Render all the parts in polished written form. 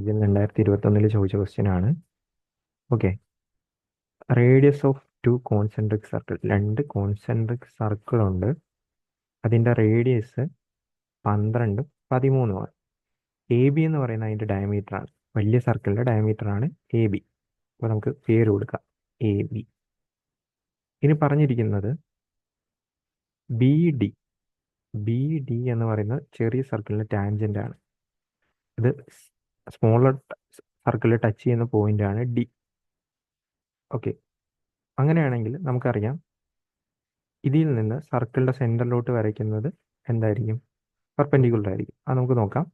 ഇതിൽ 2021 ചോദിച്ച ക്വസ്റ്റ്യൻ ആണ്. Okay, radius of two concentric circle, രണ്ട് കോൺസെൻട്രിക് സർക്കിൾ ഉണ്ട്. അതിൻ്റെ റേഡിയസ് 12 13 എ ബി എന്ന് പറയുന്ന അതിൻ്റെ ഡയമീറ്റർ ആണ്. വലിയ സർക്കിളിൻ്റെ ഡയമീറ്റർ ആണ് എ ബി. അപ്പോൾ നമുക്ക് പേര് കൊടുക്കാം എ ബി. ഇനി പറഞ്ഞിരിക്കുന്നത് ബി ഡി. ബി ഡി എന്ന് പറയുന്നത് ചെറിയ സർക്കിളിൻ്റെ ടാൻജൻ്റ് ആണ്. ഇത് സ്മോളർ സർക്കിളിൽ ടച്ച് ചെയ്യുന്ന പോയിന്റ് ആണ് ഡി. ഓക്കെ, അങ്ങനെയാണെങ്കിൽ നമുക്കറിയാം ഇതിൽ നിന്ന് സർക്കിളിൻ്റെ സെൻറ്ററിലോട്ട് വരയ്ക്കുന്നത് എന്തായിരിക്കും? പെർപെൻഡിക്കുലർ ആയിരിക്കും. അത് നമുക്ക് നോക്കാം.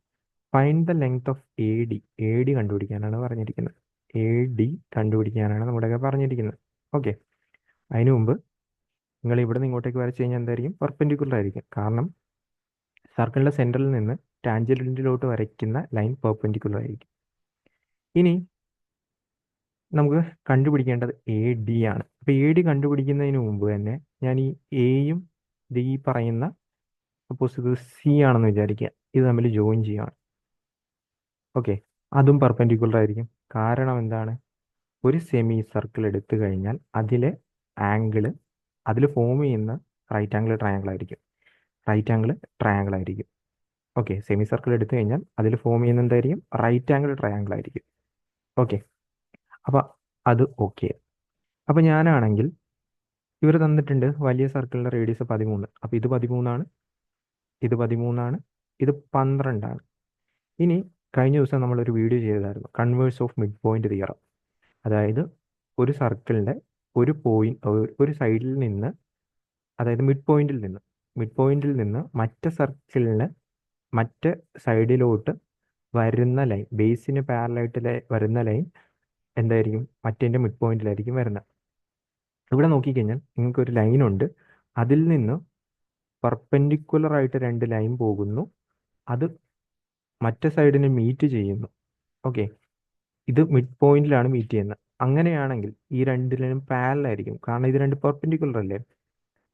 Find the length of A D. A D കണ്ടുപിടിക്കാനാണ് പറഞ്ഞിരിക്കുന്നത്. എ ഡി കണ്ടുപിടിക്കാനാണ് നമ്മുടെ പറഞ്ഞിരിക്കുന്നത്. ഓക്കെ, അതിനു മുമ്പ് നിങ്ങൾ ഇവിടെ നിന്ന് ഇങ്ങോട്ടേക്ക് വരച്ച് കഴിഞ്ഞാൽ എന്തായിരിക്കും? പെർപെൻഡിക്കുലർ ആയിരിക്കും. കാരണം സർക്കിളിൻ്റെ സെൻറ്ററിൽ നിന്ന് ടാൻജൻറ്റിലോട്ട് വരയ്ക്കുന്ന ലൈൻ പെർപെൻഡിക്കുലർ ആയിരിക്കും. ഇനി നമുക്ക് കണ്ടുപിടിക്കേണ്ടത് എ ഡി ആണ്. അപ്പോൾ എ ഡി കണ്ടുപിടിക്കുന്നതിന് മുമ്പ് തന്നെ ഞാൻ ഈ എയും ഈ പറയുന്ന, സപ്പോസ് ഇത് സി ആണെന്ന് വിചാരിക്കുക, ഇത് തമ്മിൽ ജോയിൻ ചെയ്യുകയാണ്. ഓക്കെ, അതും പെർപെൻഡിക്കുലർ ആയിരിക്കും. കാരണം എന്താണ്? ഒരു സെമി സർക്കിൾ എടുത്തു കഴിഞ്ഞാൽ അതിലെ ആംഗിള്, അതിൽ ഫോം ചെയ്യുന്ന റൈറ്റ് ആംഗിൾ ട്രയാങ്കിൾ ആയിരിക്കും. റൈറ്റ് ആംഗിൾ ട്രയാങ്കിൾ ആയിരിക്കും. ഓക്കെ, സെമി സർക്കിൾ എടുത്തു കഴിഞ്ഞാൽ അതിൽ ഫോം ചെയ്യുന്ന എന്തായിരിക്കും? റൈറ്റ് ആംഗിൾ ട്രയാങ്കിൾ ആയിരിക്കും. ഓക്കെ, അപ്പോൾ അത് ഓക്കെ. അപ്പോൾ ഞാനാണെങ്കിൽ ഇവർ തന്നിട്ടുണ്ട് വലിയ സർക്കിളിൻ്റെ റേഡിയസ് 13. അപ്പോൾ ഇത് 13 ഇത് 13 ഇത് 12. ഇനി കഴിഞ്ഞ ദിവസം നമ്മളൊരു വീഡിയോ ചെയ്തായിരുന്നു, converse of mid point theorem. അതായത് ഒരു സർക്കിളിൻ്റെ ഒരു സൈഡിൽ നിന്ന്, അതായത് മിഡ് പോയിന്റിൽ നിന്ന് മറ്റേ സർക്കിളിന് മറ്റേ സൈഡിലോട്ട് വരുന്ന ലൈൻ, ബേസിന് പാരലായിട്ട് വരുന്ന ലൈൻ എന്തായിരിക്കും? മറ്റേൻ്റെ മിഡ് പോയിന്റിലായിരിക്കും വരുന്നത്. ഇവിടെ നോക്കിക്കഴിഞ്ഞാൽ നിങ്ങൾക്കൊരു ലൈനുണ്ട്, അതിൽ നിന്ന് പെർപെൻഡിക്കുലർ ആയിട്ട് രണ്ട് ലൈൻ പോകുന്നു, അത് മറ്റേ സൈഡിനെ മീറ്റ് ചെയ്യുന്നു. ഓക്കെ, ഇത് മിഡ് പോയിന്റിലാണ് മീറ്റ് ചെയ്യുന്നത്. അങ്ങനെയാണെങ്കിൽ ഈ രണ്ടിനും പാരലായിരിക്കും, കാരണം ഇത് രണ്ട് പെർപെൻഡിക്കുലർ അല്ലേ.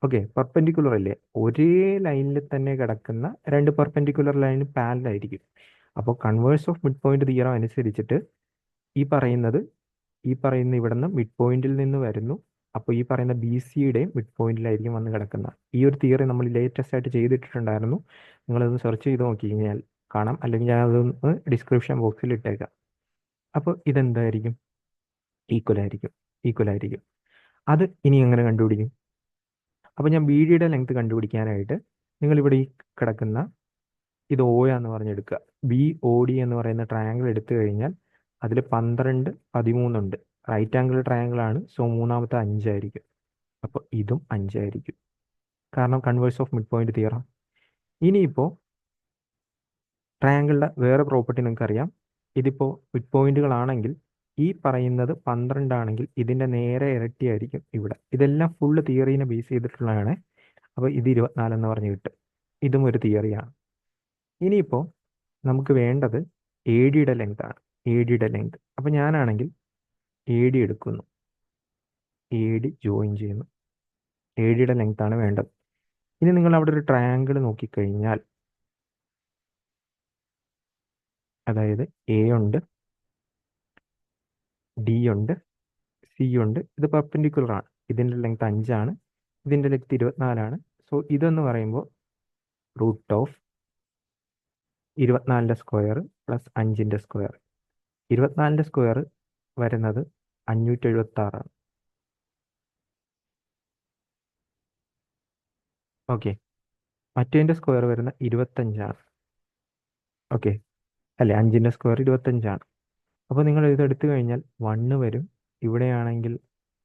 ഓക്കെ, പെർപെൻഡിക്കുലർ അല്ലേ, ഒരേ ലൈനിൽ തന്നെ കിടക്കുന്ന രണ്ട് പെർപെൻഡിക്കുലർ ലൈൻ പാരലായിരിക്കും. അപ്പോൾ converse of mid point theorem അനുസരിച്ചിട്ട് ഈ പറയുന്ന ഇവിടെ നിന്ന് മിഡ് പോയിന്റിൽ നിന്ന് വരുന്നു. അപ്പോൾ ഈ പറയുന്ന ബി സിയുടെയും മിഡ് പോയിന്റിലായിരിക്കും വന്ന് കിടക്കുന്നത്. ഈ ഒരു തിയറി നമ്മൾ ലേറ്റസ്റ്റ് ആയിട്ട് ചെയ്തിട്ടുണ്ടായിരുന്നു. നിങ്ങളതൊന്ന് സെർച്ച് ചെയ്ത് നോക്കി കഴിഞ്ഞാൽ കാണാം, അല്ലെങ്കിൽ ഞാൻ അതൊന്ന് ഡിസ്ക്രിപ്ഷൻ ബോക്സിൽ ഇട്ടേക്കാം. അപ്പോൾ ഇതെന്തായിരിക്കും? ഈക്വൽ ആയിരിക്കും. അത് ഇനി എങ്ങനെ കണ്ടുപിടിക്കും? അപ്പോൾ ഞാൻ ബി ഡിയുടെ ലെങ്ത് കണ്ടുപിടിക്കാനായിട്ട് നിങ്ങളിവിടെ ഈ കിടക്കുന്ന ഇത് O എന്ന് പറഞ്ഞെടുക്കുക. ബി ഒ ഡി എന്ന് പറയുന്ന ട്രയാങ്കിൾ എടുത്തു കഴിഞ്ഞാൽ അതിൽ 12 13 ഉണ്ട്. റൈറ്റ് ആംഗിൾ ട്രയാങ്കിൾ ആണ്, സോ മൂന്നാമത്തെ 5 ആയിരിക്കും. അപ്പോൾ ഇതും 5 ആയിരിക്കും, കാരണം converse of mid point theorem. ഇനിയിപ്പോൾ ട്രയാങ്കിളിൻ്റെ വേറെ പ്രോപ്പർട്ടി നിങ്ങൾക്കറിയാം. ഇതിപ്പോൾ മിഡ് പോയിന്റുകളാണെങ്കിൽ ഈ പറയുന്നത് 12 ആണെങ്കിൽ ഇതിൻ്റെ നേരെ ഇരട്ടിയായിരിക്കും ഇവിടെ. ഇതെല്ലാം ഫുള്ള് തിയറീനെ ബേസ് ചെയ്തിട്ടുള്ളതാണ്. അപ്പോൾ ഇത് 24 എന്ന് പറഞ്ഞ് കിട്ടും. ഇതും ഒരു തിയറിയാണ്. ഇനിയിപ്പോൾ നമുക്ക് വേണ്ടത് എ ഡിയുടെ ലെങ്ത് ആണ്. എ ഡിയുടെ ലെങ്ത്, അപ്പോൾ ഞാനാണെങ്കിൽ എ ഡി എടുക്കുന്നു, എ ഡി ജോയിൻ ചെയ്യുന്നു. എ ഡിയുടെ ലെങ്ത് ആണ് വേണ്ടത്. ഇനി നിങ്ങൾ അവിടെ ഒരു ട്രയാങ്കിൾ നോക്കിക്കഴിഞ്ഞാൽ, അതായത് എ ഉണ്ട്, ഡി ഉണ്ട്, സി ഉണ്ട്. ഇത് പെർപെൻഡിക്കുലർ ആണ്. ഇതിൻ്റെ ലെങ്ത് 5 ആണ്, ഇതിൻ്റെ ലെങ്ത് 24 ആണ്. സോ ഇതെന്ന് പറയുമ്പോൾ √24 സ്ക്വയർ പ്ലസ് 5 സ്ക്വയർ. 24 സ്ക്വയർ വരുന്നത് 576 ആണ്. ഓക്കെ, മറ്റേതിൻ്റെ സ്ക്വയർ വരുന്ന 25 ആണ്. ഓക്കെ അല്ലേ, 5 സ്ക്വയർ 25 ആണ്. അപ്പോൾ നിങ്ങൾ ഇത് എടുത്തു കഴിഞ്ഞാൽ 1 വരും, ഇവിടെയാണെങ്കിൽ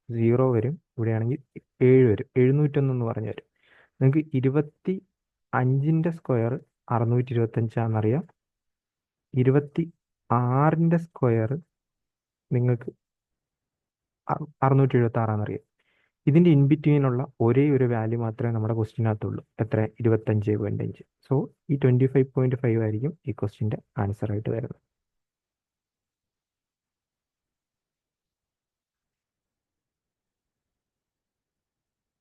0 വരും, ഇവിടെയാണെങ്കിൽ 7 വരും. 701 എന്ന് പറഞ്ഞു വരും. നിങ്ങൾക്ക് 25 സ്ക്വയർ 625 ആണെന്നറിയാം. 26 സ്ക്വയർ നിങ്ങൾക്ക് 676 ആണെന്നറിയാം. ഇതിൻ്റെ ഇൻ ബിറ്റ്വീനുള്ള ഒരേ ഒരു വാല്യൂ മാത്രമേ നമ്മുടെ ക്വസ്റ്റിനകത്തുള്ളൂ. എത്ര? 25.5. സോ ഈ 25.5 ആയിരിക്കും ഈ ക്വസ്റ്റിൻ്റെ ആൻസർ ആയിട്ട് വരുന്നത്.